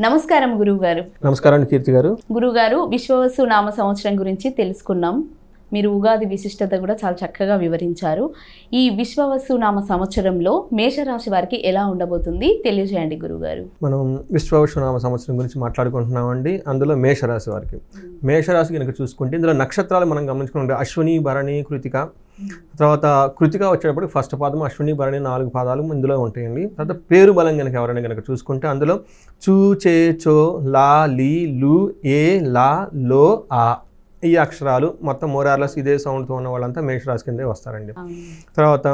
నమస్కారం గురువుగారు. నమస్కారం కీర్తి గారు. గురువుగారు, విశ్వవసు నామ సంవత్సరం గురించి తెలుసుకున్నాం. మీరు ఉగాది విశిష్టత కూడా చాలా చక్కగా వివరించారు. ఈ విశ్వవసు నామ సంవత్సరంలో మేషరాశి వారికి ఎలా ఉండబోతుంది తెలియజేయండి గురువుగారు. మనం విశ్వవసు నామ సంవత్సరం గురించి మాట్లాడుకుంటున్నామండి. అందులో మేషరాశి వారికి, మేషరాశి కనుక చూసుకుంటే ఇందులో నక్షత్రాలు మనం గమనించుకుంటే అశ్విని, భరణి, కృతిక. తర్వాత కృతిక వచ్చేటప్పుడు ఫస్ట్ పాదం, అశ్విని, భరణి 4 పాదాలు ఇందులో ఉంటాయండి. తర్వాత పేరు బలం కనుక ఎవరైనా కనుక చూసుకుంటే అందులో చూ, చే, చో, లా, లీ, లు, ఏ, లా, లో, ఆ ఈ అక్షరాలు మొత్తం మోరార్లెస్ ఇదే సౌండ్తో ఉన్న వాళ్ళంతా మేషరాశి కిందే వస్తారండి. తర్వాత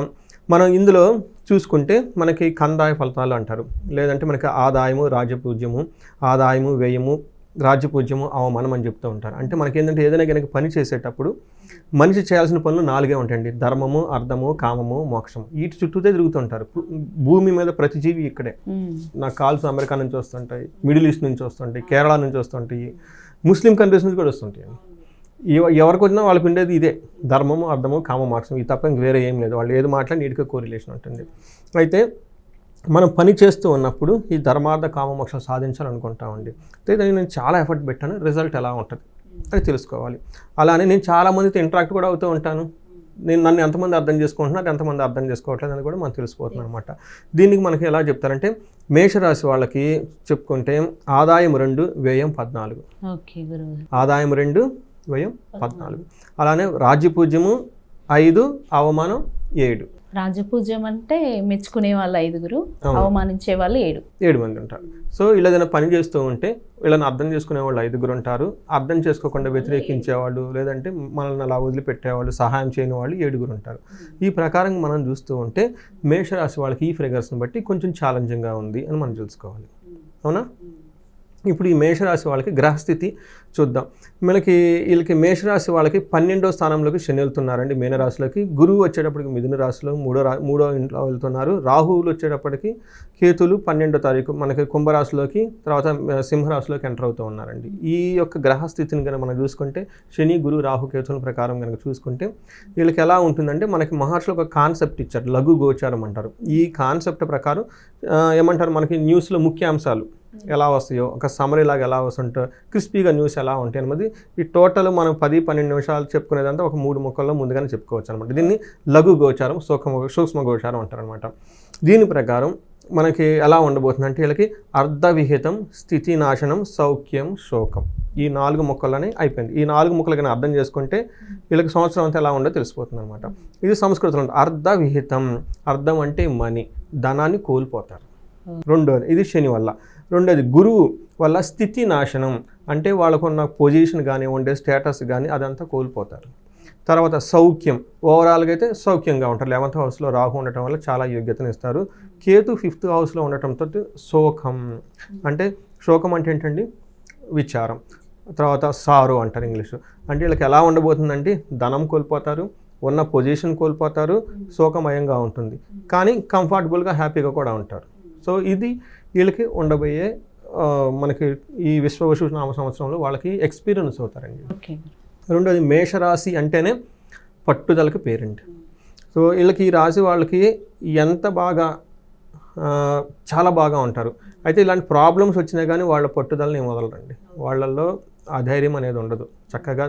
మనం ఇందులో చూసుకుంటే మనకి కందాయ ఫలితాలు అంటారు, లేదంటే మనకి ఆదాయము, రాజ్యపూజ్యము, ఆదాయము, వ్యయము, రాజ్యపూజ్యము, అవమానం అని చెప్తూ ఉంటారు. అంటే మనకి ఏంటంటే ఏదైనా కనుక పని చేసేటప్పుడు మనిషి చేయాల్సిన పనులు 4 ఉంటాయండి. ధర్మము, అర్థము, కామము, మోక్షము. వీటి చుట్టూతే తిరుగుతుంటారు. భూమి మీద ప్రతి జీవి ఇక్కడే. నాకు కాల్స్ అమెరికా నుంచి వస్తుంటాయి, మిడిల్ ఈస్ట్ నుంచి వస్తుంటాయి, కేరళ నుంచి వస్తుంటాయి, ముస్లిం కంట్రీస్ నుంచి కూడా వస్తుంటాయి. ఎవరికి వచ్చినా వాళ్ళకి ఉండేది ఇదే ధర్మము, అర్థము, కామ, మోక్షం. ఇది తప్ప ఇంక వేరే ఏం లేదు. వాళ్ళు ఏది మాట్లాడి నీటిగా కోరిలేషన్ ఉంటుంది. అయితే మనం పని చేస్తూ ఉన్నప్పుడు ఈ ధర్మార్థ కామ మోక్షం సాధించాలనుకుంటామండి. అయితే నేను చాలా ఎఫర్ట్ పెట్టాను, రిజల్ట్ ఎలా ఉంటుంది అని తెలుసుకోవాలి. అలానే నేను చాలామందితో ఇంటరాక్ట్ కూడా అవుతూ ఉంటాను. నన్ను ఎంతమంది అర్థం చేసుకుంటున్నారు, ఎంతమంది అర్థం చేసుకోవట్లేదు అని కూడా మనకు తెలిసిపోతుంది అనమాట. దీనికి మనకి ఎలా చెప్తారంటే మేషరాశి వాళ్ళకి చెప్పుకుంటే ఆదాయం 2, వ్యయం 14. ఆదాయం 2, వ్యయం 14. అలానే రాజ్యపూజ్యము 5, అవమానం 7. రాజపూజ్యం అంటే మెచ్చుకునే వాళ్ళు 5, అవమానించే వాళ్ళు 7 మంది ఉంటారు. సో ఇలా ఏదైనా పని చేస్తూ ఉంటే వీళ్ళని అర్థం చేసుకునే వాళ్ళు 5 ఉంటారు. అర్థం చేసుకోకుండా వ్యతిరేకించేవాళ్ళు, లేదంటే మనల్ని అలా వదిలిపెట్టేవాళ్ళు, సహాయం చేయని వాళ్ళు 7 ఉంటారు. ఈ ప్రకారం మనం చూస్తూ ఉంటే మేషరాశి వాళ్ళకి ఈ ఫిగర్స్ని బట్టి కొంచెం ఛాలెంజింగ్గా ఉంది అని మనం తెలుసుకోవాలి. అవునా? ఇప్పుడు ఈ మేషరాశి వాళ్ళకి గ్రహస్థితి చూద్దాం. వీళ్ళకి మేషరాశి వాళ్ళకి 12వ స్థానంలోకి శని వెళ్తున్నారండి. మీనరాశిలోకి గురువు వచ్చేటప్పటికి మిథున రాశిలో మూడో ఇంట్లో వెళ్తున్నారు. రాహువులు వచ్చేటప్పటికి కేతులు 12వ తారీఖు మనకి కుంభరాశిలోకి, తర్వాత సింహరాశిలోకి ఎంటర్ అవుతూ ఉన్నారండి. ఈ యొక్క గ్రహస్థితిని కనుక మనం చూసుకుంటే శని, గురు, రాహు, కేతుల ప్రకారం కనుక చూసుకుంటే వీళ్ళకి ఎలా ఉంటుందంటే మనకి మహర్షులు ఒక కాన్సెప్ట్ ఇచ్చారు, లఘు గోచారం అంటారు. ఈ కాన్సెప్ట్ ప్రకారం ఏమంటారు, మనకి న్యూస్లో ముఖ్యాంశాలు ఎలా వస్తాయో, ఒక సమరీ లాగా ఎలా వస్తుంటో, క్రిస్పీగా న్యూస్ ఎలా ఉంటాయి అన్నది ఈ టోటల్ మనం 10-12 నిమిషాలు చెప్పుకునేదంతా ఒక 3 ముక్కల్లో ముందుగానే చెప్పుకోవచ్చు అనమాట. దీన్ని లఘు గోచారం, సూక్ష్మ గోచారం అంటారు అనమాట. దీని ప్రకారం మనకి ఎలా ఉండబోతుందంటే వీళ్ళకి అర్ధవిహితం, స్థితి నాశనం, సౌఖ్యం, శోకం ఈ 4 ముక్కలని అయిపోయింది. ఈ 4 ముక్కలు కానీ అర్థం చేసుకుంటే వీళ్ళకి సంవత్సరం అంతా ఎలా ఉందో తెలిసిపోతుంది అనమాట. ఇది సంస్కృతంలో అర్ధవిహితం. అర్థం అంటే మనీ, ధనాన్ని కోల్పోతారు. రెండోది ఇది శని వల్ల. రెండోది గురువు వల్ల స్థితి నాశనం, అంటే వాళ్ళకున్న పొజిషన్ కానీ ఉండే స్టేటస్ కానీ అదంతా కోల్పోతారు. తర్వాత సౌఖ్యం, ఓవరాల్గా అయితే సౌఖ్యంగా ఉంటారు. 11th హౌస్లో రాహు ఉండటం వల్ల చాలా యోగ్యతను ఇస్తారు. కేతు 5th హౌస్లో ఉండటంతో శోకం, అంటే శోకం అంటే ఏంటండి, విచారం. తర్వాత సారో అంటారు ఇంగ్లీషు. అంటే వీళ్ళకి ఎలా ఉండబోతుందంటే ధనం కోల్పోతారు, ఉన్న పొజిషన్ కోల్పోతారు, శోకమయంగా ఉంటుంది. కానీ కంఫర్టబుల్గా హ్యాపీగా కూడా ఉంటారు. సో ఇది వీళ్ళకి ఉండబోయే మనకి ఈ విశ్వవసు నామ సంవత్సరంలో వాళ్ళకి ఎక్స్పీరియన్స్ అవుతారండి. రెండోది మేషరాశి అంటేనే పట్టుదలకి పేరండి. సో వీళ్ళకి ఈ రాశి వాళ్ళకి ఎంత బాగా చాలా బాగా ఉంటారు. అయితే ఇలాంటి ప్రాబ్లమ్స్ వచ్చినా కానీ వాళ్ళ పట్టుదలని ఏం వదలరండి. వాళ్ళల్లో అధైర్యం అనేది ఉండదు. చక్కగా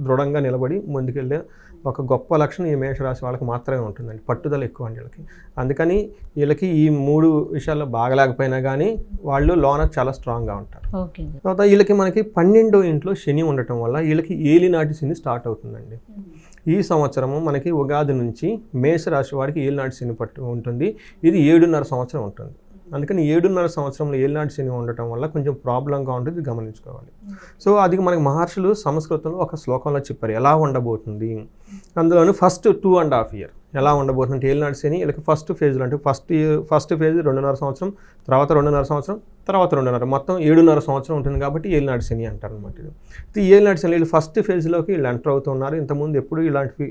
దృఢంగా నిలబడి ముందుకెళ్ళే ఒక గొప్ప లక్షణం ఈ మేషరాశి వాళ్ళకి మాత్రమే ఉంటుందండి. పట్టుదల ఎక్కువ అండి వీళ్ళకి. అందుకని వీళ్ళకి ఈ 3 విషయాల్లో బాగలేకపోయినా కానీ వాళ్ళు లోన చాలా స్ట్రాంగ్గా ఉంటారు. తర్వాత వీళ్ళకి మనకి 12వ ఇంట్లో శని ఉండటం వల్ల వీళ్ళకి ఏలినాటి శని స్టార్ట్ అవుతుందండి. ఈ సంవత్సరము మనకి ఉగాది నుంచి మేషరాశి వారికి ఏలినాటి శని ఉంటుంది. ఇది 7.5 సంవత్సరం ఉంటుంది. అందుకని 7.5 సంవత్సరంలో ఏలినాటి శని ఉండటం వల్ల కొంచెం ప్రాబ్లంగా ఉంటుంది, గమనించుకోవాలి. సో అది మనకి మహర్షులు సంస్కృతంలో ఒక శ్లోకంలో చెప్పారు ఎలా ఉండబోతుంది. అందులోని ఫస్ట్ 2.5 year ఎలా ఉండబోతుంది ఏలినాటి శని. వీళ్ళకి ఫస్ట్ ఫేజ్లో అంటే ఫస్ట్ ఫేజ్ 2.5 సంవత్సరం, తర్వాత 2.5 సంవత్సరం, తర్వాత 2.5, మొత్తం 7.5 సంవత్సరం ఉంటుంది కాబట్టి ఏలినాటి శని అంటారు అనమాట. ఇది ఏలినాటి శని వీళ్ళు ఫస్ట్ ఫేజ్లోకి వీళ్ళు ఎంటర్ అవుతున్నారు. ఇంతకుముందు ఎప్పుడు ఇలాంటి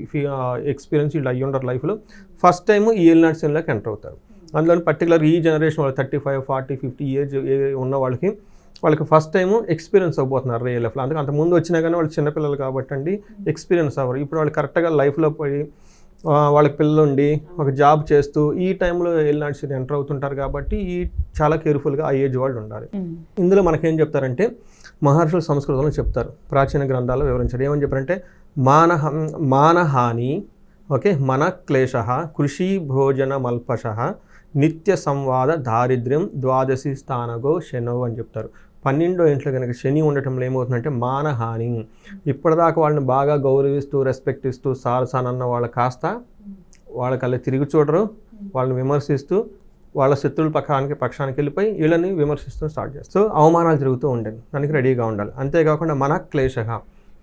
ఎక్స్పీరియన్స్ వీళ్ళు అయ్యి ఉండరు లైఫ్లో. ఫస్ట్ టైం ఈ ఏలినాటి శనిలోకి ఎంటర్ అవుతారు. అందులో పర్టికులర్ ఈ జనరేషన్ వాళ్ళు 35, 40, 50 ఏజ్ ఉన్న వాళ్ళకి ఫస్ట్ టైము ఎక్స్పీరియన్స్ అవ్వబోతున్నారు రియల్ లైఫ్లో. అందుకే అంతకుముందు వచ్చినా కానీ వాళ్ళు చిన్నపిల్లలు కాబట్టి అండి ఎక్స్పీరియన్స్ అవ్వరు. ఇప్పుడు వాళ్ళు కరెక్ట్గా లైఫ్లో పోయి వాళ్ళకి పిల్లలు ఉండి ఒక జాబ్ చేస్తూ ఈ టైంలో ఏలినాటి శని ఎంటర్ అవుతుంటారు కాబట్టి ఈ చాలా కేర్ఫుల్గా ఆ ఏజ్ వాళ్ళు ఉండాలి. ఇందులో మనకేం చెప్తారంటే మహర్షులు సంస్కృతంలో చెప్తారు, ప్రాచీన గ్రంథాల్లో వివరించారు. ఏమని చెప్పారంటే మానహాని, ఓకే, మన క్లేశ, కృషి భోజన మల్పశ, నిత్య సంవాద దారిద్ర్యం, ద్వాదశి స్థానగో శనో అని చెప్తారు. 12వ ఇంట్లో కనుక శని ఉండటంలో ఏమవుతుందంటే మానహాని. ఇప్పటిదాకా వాళ్ళని బాగా గౌరవిస్తూ రెస్పెక్ట్ ఇస్తూ సార్ అన్న వాళ్ళు కాస్త వాళ్ళకల్లా తిరిగి చూడరు, వాళ్ళని విమర్శిస్తూ వాళ్ళ శత్రువుల పక్షానికి వెళ్ళిపోయి వీళ్ళని విమర్శిస్తూ స్టార్ట్ చేస్తారు. సో అవమానాలు జరుగుతూ ఉండేది, దానికి రెడీగా ఉండాలి. అంతేకాకుండా మన క్లేశ,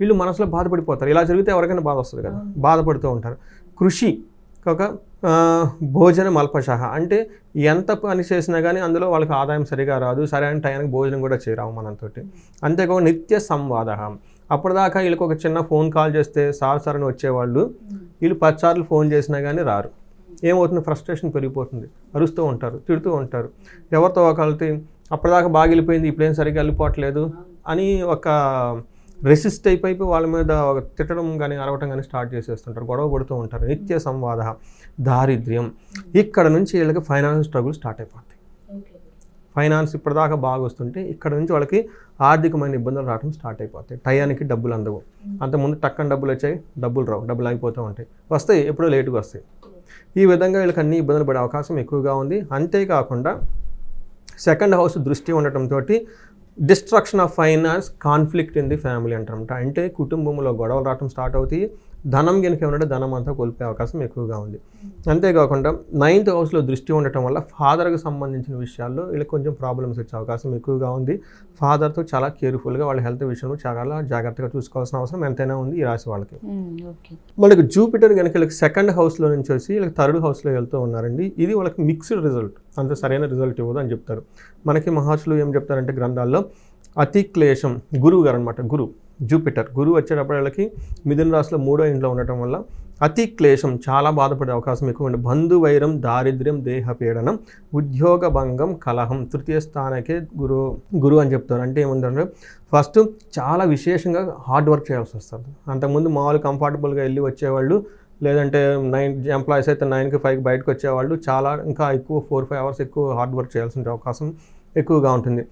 వీళ్ళు మనసులో బాధపడిపోతారు. ఇలా జరిగితే ఎవరికైనా బాధ వస్తుంది కదా, బాధపడుతూ ఉంటారు. కృషి ఒక భోజన మల్పశ, అంటే ఎంత పని చేసినా కానీ అందులో వాళ్ళకి ఆదాయం సరిగా రాదు, సరైన టైంకి భోజనం కూడా చేయరాము మనంతో. అంతేకాకుండా నిత్య సంవాద, అప్పటిదాకా వీళ్ళకి ఒక చిన్న ఫోన్ కాల్ చేస్తే సార్ అని వచ్చేవాళ్ళు వీళ్ళు 10 సార్లు ఫోన్ చేసినా కానీ రారు. ఏమవుతుంది, ఫ్రస్ట్రేషన్ పెరిగిపోతుంది, అరుస్తూ ఉంటారు, తిడుతూ ఉంటారు. ఎవరితో ఒకళ్ళతో అప్పటిదాకా బాగా వెళ్ళిపోయింది ఇప్పుడేం సరిగ్గా వెళ్ళిపోవట్లేదు అని ఒక రెసిస్ట్ అయిపోయి వాళ్ళ మీద తిట్టడం కానీ అరవటం కానీ స్టార్ట్ చేసేస్తుంటారు, గొడవ పడుతూ ఉంటారు. నిత్య సంవాద దారిద్ర్యం, ఇక్కడ నుంచి వీళ్ళకి ఫైనాన్స్ స్ట్రగుల్ స్టార్ట్ అయిపోతాయి. ఫైనాన్స్ ఇప్పటిదాకా బాగా వస్తుంటే ఇక్కడ నుంచి వాళ్ళకి ఆర్థికమైన ఇబ్బందులు రావడం స్టార్ట్ అయిపోతాయి. టయానికి డబ్బులు అందవు, అంతకుముందు టక్కన డబ్బులు వచ్చాయి, డబ్బులు రావు, డబ్బులు ఆగిపోతూ ఉంటాయి, వస్తాయి ఎప్పుడో లేటుగా వస్తాయి. ఈ విధంగా వీళ్ళకి అన్ని ఇబ్బందులు పడే అవకాశం ఎక్కువగా ఉంది. అంతేకాకుండా సెకండ్ హౌస్ దృష్టి ఉండటంతో destruction of finance, conflict in the family అంటారన్నమాట. అంటే కుటుంబంలో గొడవలు రావడం స్టార్ట్ అవుతాయి, ధనం కనుక ఏమంటే ధనం అంతా కోల్పోయే అవకాశం ఎక్కువగా ఉంది. అంతేకాకుండా 9th హౌస్లో దృష్టి ఉండటం వల్ల ఫాదర్కి సంబంధించిన విషయాల్లో వీళ్ళకి కొంచెం ప్రాబ్లమ్స్ వచ్చే అవకాశం ఎక్కువగా ఉంది. ఫాదర్తో చాలా కేర్ఫుల్గా వాళ్ళ హెల్త్ విషయంలో చాలా జాగ్రత్తగా చూసుకోవాల్సిన అవసరం ఎంతైనా ఉంది ఈ రాశి వాళ్ళకి. వాళ్ళకి జూపిటర్ కనుక వీళ్ళకి 2nd హౌస్లో నుంచి వచ్చి వీళ్ళకి 3rd హౌస్లో వెళ్తూ ఉన్నారండి. ఇది వాళ్ళకి మిక్స్డ్ రిజల్ట్, అంత సరైన రిజల్ట్ ఇవ్వదు అని చెప్తారు. మనకి మహర్షులు ఏం చెప్తారంటే గ్రంథాల్లో అతి క్లేశం, గురువు గారు అనమాట, జూపిటర్ గురువు వచ్చేటప్పుడు వాళ్ళకి మిథున రాశిలో 3వ ఇంట్లో ఉండటం వల్ల అతి క్లేశం, చాలా బాధపడే అవకాశం ఎక్కువ ఉంది. బంధువైరం, దారిద్ర్యం, దేహపీడనం, ఉద్యోగ భంగం, కలహం. 3వ స్థానకే గురు అని చెప్తారు. అంటే ఏముందంటే ఫస్ట్ చాలా విశేషంగా హార్డ్ వర్క్ చేయాల్సి వస్తుంది. అంతకుముందు మామూలు కంఫర్టబుల్గా వెళ్ళి వచ్చేవాళ్ళు, లేదంటే 9 ఎంప్లాయీస్ అయితే 9కి 5కి బయటకు వచ్చేవాళ్ళు, చాలా ఇంకా ఎక్కువ 4-5 అవర్స్ ఎక్కువ హార్డ్ వర్క్ చేయాల్సిన అవకాశం ఎక్కువగా ఉంటుంది.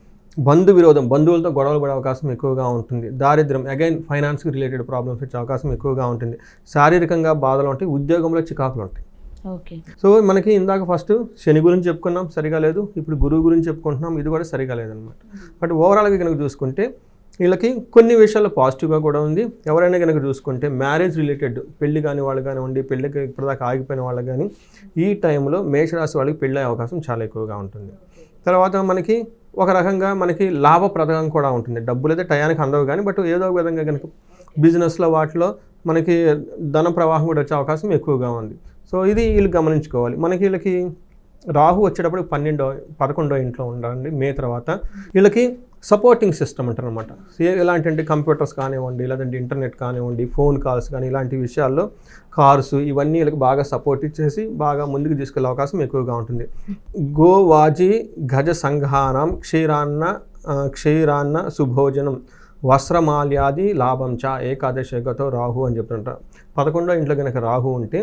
బంధు విరోధం, బంధువులతో గొడవలు పడే అవకాశం ఎక్కువగా ఉంటుంది. దారిద్ర్యం, అగైన్ ఫైనాన్స్కి రిలేటెడ్ ప్రాబ్లమ్స్ వచ్చే అవకాశం ఎక్కువగా ఉంటుంది. శారీరకంగా బాధలు ఉంటాయి, ఉద్యోగంలో చికాకులు ఉంటాయి. ఓకే. సో మనకి ఇందాక ఫస్ట్ శని గురించి చెప్పుకున్నాం, సరిగా లేదు. ఇప్పుడు గురువు గురించి చెప్పుకుంటున్నాం, ఇది కూడా సరిగా లేదనమాట. బట్ ఓవరాల్గా కనుక చూసుకుంటే వీళ్ళకి కొన్ని విషయాల్లో పాజిటివ్గా కూడా ఉంది. ఎవరైనా కనుక చూసుకుంటే మ్యారేజ్ రిలేటెడ్, పెళ్లి కాని వాళ్ళు కానివ్వండి, పెళ్ళికి ఇప్పటిదాకా ఆగిపోయిన వాళ్ళు కానీ ఈ టైంలో మేషరాశి వాళ్ళకి పెళ్ళే అవకాశం చాలా ఎక్కువగా ఉంటుంది. తర్వాత మనకి ఒక రకంగా మనకి లాభప్రదం కూడా ఉంటుంది. డబ్బులు అయితే టయానికి అందవు కానీ బట్ ఏదో ఒక విధంగా కనుక బిజినెస్లో వాటిలో మనకి ధన ప్రవాహం కూడా వచ్చే అవకాశం ఎక్కువగా ఉంది. సో ఇది వీళ్ళు గమనించుకోవాలి. మనకి వీళ్ళకి రాహు వచ్చేటప్పుడు 11వ ఇంట్లో ఉండాలండి మే తర్వాత. వీళ్ళకి సపోర్టింగ్ సిస్టమ్ అంటారు అనమాట. ఎలాంటి కంప్యూటర్స్ కానివ్వండి, లేదంటే ఇంటర్నెట్ కానివ్వండి, ఫోన్ కాల్స్ కానీ ఇలాంటి విషయాల్లో కార్స్ ఇవన్నీ వీళ్ళకి బాగా సపోర్ట్ ఇచ్చేసి బాగా ముందుకు తీసుకెళ్లే అవకాశం ఎక్కువగా ఉంటుంది. గోవాజీ గజ సంఘానం క్షీరాన్న సుభోజనం వస్త్రమాల్యాది లాభం చ ఏకాదశగతో రాహు అని చెప్తుంటారు. 11వ ఇంట్లో కనుక రాహు ఉంటే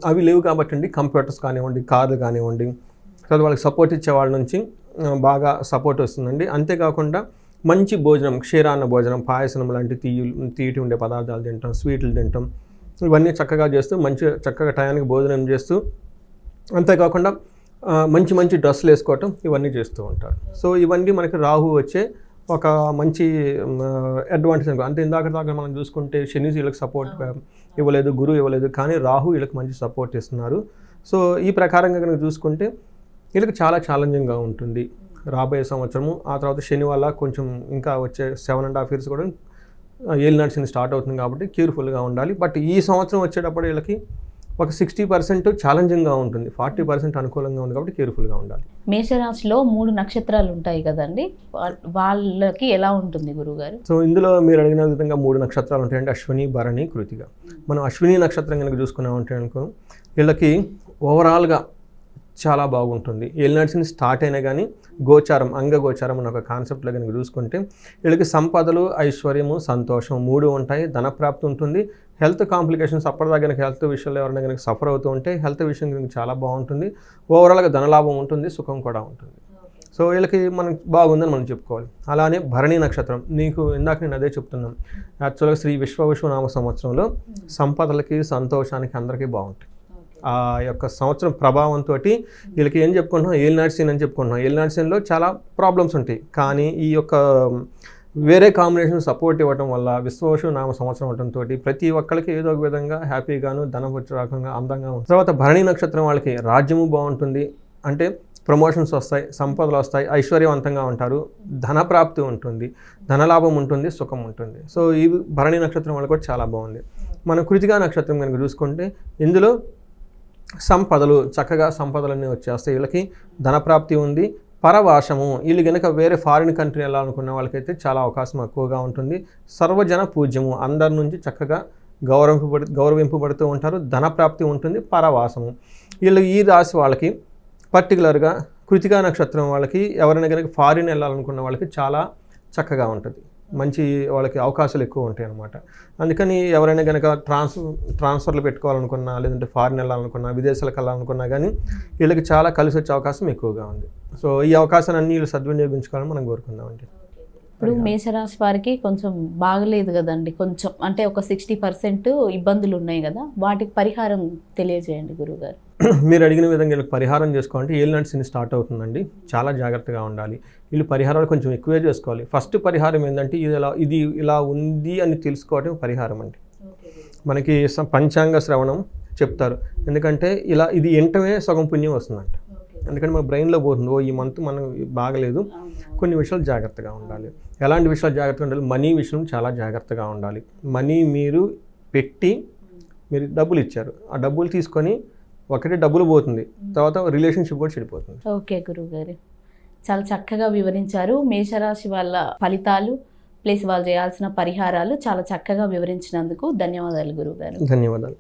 అవి లేవు కాబట్టి అండి కంప్యూటర్స్ కానివ్వండి, కార్లు కానివ్వండి, తర్వాత వాళ్ళకి సపోర్ట్ ఇచ్చే వాళ్ళ నుంచి బాగా సపోర్ట్ వస్తుందండి. అంతేకాకుండా మంచి భోజనం, క్షీరాన్న భోజనం, పాయసం లాంటి తీయటి ఉండే పదార్థాలు తింటాం, స్వీట్లు తింటాం, ఇవన్నీ చక్కగా చేస్తూ చక్కగా టయానికి భోజనం చేస్తూ, అంతేకాకుండా మంచి మంచి డ్రెస్సులు వేసుకోవటం ఇవన్నీ చేస్తూ ఉంటారు. సో ఇవన్నీ మనకి రాహు వచ్చే ఒక మంచి అడ్వాంటేజ్ అనుకో. అంటే ఇందాక మనం చూసుకుంటే శని వీళ్ళకి సపోర్ట్ ఇవ్వలేదు, గురువు ఇవ్వలేదు, కానీ రాహు వీళ్ళకి మంచి సపోర్ట్ ఇస్తున్నారు. సో ఈ ప్రకారంగా కనుక చూసుకుంటే వీళ్ళకి చాలా ఛాలెంజింగ్గా ఉంటుంది రాబోయే సంవత్సరము. ఆ తర్వాత శని వల్ల కొంచెం ఇంకా వచ్చే 7.5 years కూడా ఏలినాటి శని స్టార్ట్ అవుతుంది కాబట్టి కేర్ఫుల్గా ఉండాలి. బట్ ఈ సంవత్సరం వచ్చేటప్పుడు వీళ్ళకి ఒక 60% ఛాలెంజింగ్గా ఉంటుంది, 40% అనుకూలంగా ఉంది కాబట్టి కేర్ఫుల్గా ఉండాలి. మేషరాశిలో 3 నక్షత్రాలు ఉంటాయి కదండి, వాళ్ళకి ఎలా ఉంటుంది గురువుగారు? సో ఇందులో మీరు అడిగిన విధంగా 3 నక్షత్రాలు ఉంటాయండి, అశ్విని, భరణి, కృతిక. మనం అశ్విని నక్షత్రం కనుక చూసుకున్నామంటే అనుకో వీళ్ళకి ఓవరాల్గా చాలా బాగుంటుంది. ఏలినాటి శని స్టార్ట్ అయినా కానీ గోచారం, అంగగోచారం అనే ఒక కాన్సెప్ట్లో కనుక చూసుకుంటే వీళ్ళకి సంపదలు, ఐశ్వర్యము, సంతోషం 3 ఉంటాయి. ధనప్రాప్తి ఉంటుంది, హెల్త్ కాంప్లికేషన్స్ అప్పటిదాకా కనుక హెల్త్ విషయంలో ఎవరైనా కనుక సఫర్ అవుతూ ఉంటే హెల్త్ విషయం కనుక చాలా బాగుంటుంది. ఓవరాల్గా ధనలాభం ఉంటుంది, సుఖం కూడా ఉంటుంది. సో వీళ్ళకి మనం బాగుందని మనం చెప్పుకోవాలి. అలానే భరణి నక్షత్రం, నీకు ఇందాక నేను అదే చెప్తున్నాను, యాక్చువల్గా శ్రీ విశ్వవసునామ సంవత్సరంలో సంపదలకి సంతోషానికి అందరికీ బాగుంటాయి. ఆ యొక్క సంవత్సరం ప్రభావంతో వీళ్ళకి ఏం చెప్పుకుంటున్నాం, ఏలినాటి శని అని చెప్పుకుంటున్నాం. ఏలినాటి శనిలో చాలా ప్రాబ్లమ్స్ ఉంటాయి, కానీ ఈ యొక్క వేరే కాంబినేషన్ సపోర్ట్ ఇవ్వడం వల్ల విశ్వవసునామ సంవత్సరం అవడంతో ప్రతి ఒక్కరికి ఏదో ఒక విధంగా హ్యాపీగాను ధనం వచ్చే రకంగా అందంగా ఉంటుంది. తర్వాత భరణి నక్షత్రం వాళ్ళకి రాజ్యము బాగుంటుంది, అంటే ప్రమోషన్స్ వస్తాయి, సంపదలు వస్తాయి, ఐశ్వర్యవంతంగా ఉంటారు, ధనప్రాప్తి ఉంటుంది, ధనలాభం ఉంటుంది, సుఖం ఉంటుంది. సో ఈ భరణి నక్షత్రం వాళ్ళకి కూడా చాలా బాగుంది. మనం కృతికా నక్షత్రం కనుక చూసుకుంటే ఇందులో సంపదలు, చక్కగా సంపదలన్నీ వచ్చేస్తాయి. వీళ్ళకి ధనప్రాప్తి ఉంది, పరవాసము, వీళ్ళు కనుక వేరే ఫారిన్ కంట్రీ వెళ్ళాలనుకున్న వాళ్ళకైతే చాలా అవకాశం ఎక్కువగా ఉంటుంది. సర్వజన పూజ్యము, అందరి నుంచి చక్కగా గౌరవింపబడుతూ ఉంటారు, ధనప్రాప్తి ఉంటుంది, పరవాసము. వీళ్ళు ఈ రాశి వాళ్ళకి పర్టికులర్గా కృతికా నక్షత్రం వాళ్ళకి ఎవరైనా కనుక ఫారిన్ వెళ్ళాలనుకున్న వాళ్ళకి చాలా చక్కగా ఉంటుంది, మంచి వాళ్ళకి అవకాశాలు ఎక్కువ ఉంటాయి అన్నమాట. అందుకని ఎవరైనా కనుక ట్రాన్స్ఫర్లు పెట్టుకోవాలనుకున్నా, లేదంటే ఫారిన్ వెళ్ళాలనుకున్నా, విదేశాలకు వెళ్ళాలనుకున్నా కానీ వీళ్ళకి చాలా కలిసి వచ్చే అవకాశం ఎక్కువగా ఉంది. సో ఈ అవకాశాన్ని అన్ని వీళ్ళు సద్వినియోగించుకోవాలని మనం కోరుకుందామండి. ఇప్పుడు మేషరాశి వారికి కొంచెం బాగలేదు కదండి, కొంచెం అంటే ఒక 60% ఇబ్బందులు ఉన్నాయి కదా, వాటికి పరిహారం తెలియజేయండి గురువుగారు. మీరు అడిగిన విధంగా వీళ్ళకి పరిహారం చేసుకోవాలంటే ఏలినాటి శని స్టార్ట్ అవుతుందండి, చాలా జాగ్రత్తగా ఉండాలి. వీళ్ళు పరిహారాలు కొంచెం ఎక్కువే చేసుకోవాలి. ఫస్ట్ పరిహారం ఏంటంటే ఇది ఇలా ఉంది అని తెలుసుకోవటం పరిహారం అండి. మనకి పంచాంగ శ్రవణం చెప్తారు, ఎందుకంటే ఇది ఎంటనే సగం పుణ్యం వస్తుందంట. ఎందుకంటే మన బ్రెయిన్లో పోతుంది, ఈ మంత్ మనం బాగలేదు, కొన్ని విషయాలు జాగ్రత్తగా ఉండాలి. ఎలాంటి విషయాలు జాగ్రత్తగా ఉండాలి? మనీ విషయం చాలా జాగ్రత్తగా ఉండాలి. మనీ మీరు పెట్టి మీరు డబ్బులు ఇచ్చారు, ఆ డబ్బులు తీసుకొని ఒకటి డబ్బులు పోతుంది, తర్వాత రిలేషన్షిప్ కూడా చెడిపోతుంది. ఓకే గురువుగారు, చాలా చక్కగా వివరించారు. మేషరాశి వాళ్ళ ఫలితాలు ప్లస్ వాళ్ళు చేయాల్సిన పరిహారాలు చాలా చక్కగా వివరించినందుకు ధన్యవాదాలు గురువుగారు. ధన్యవాదాలు.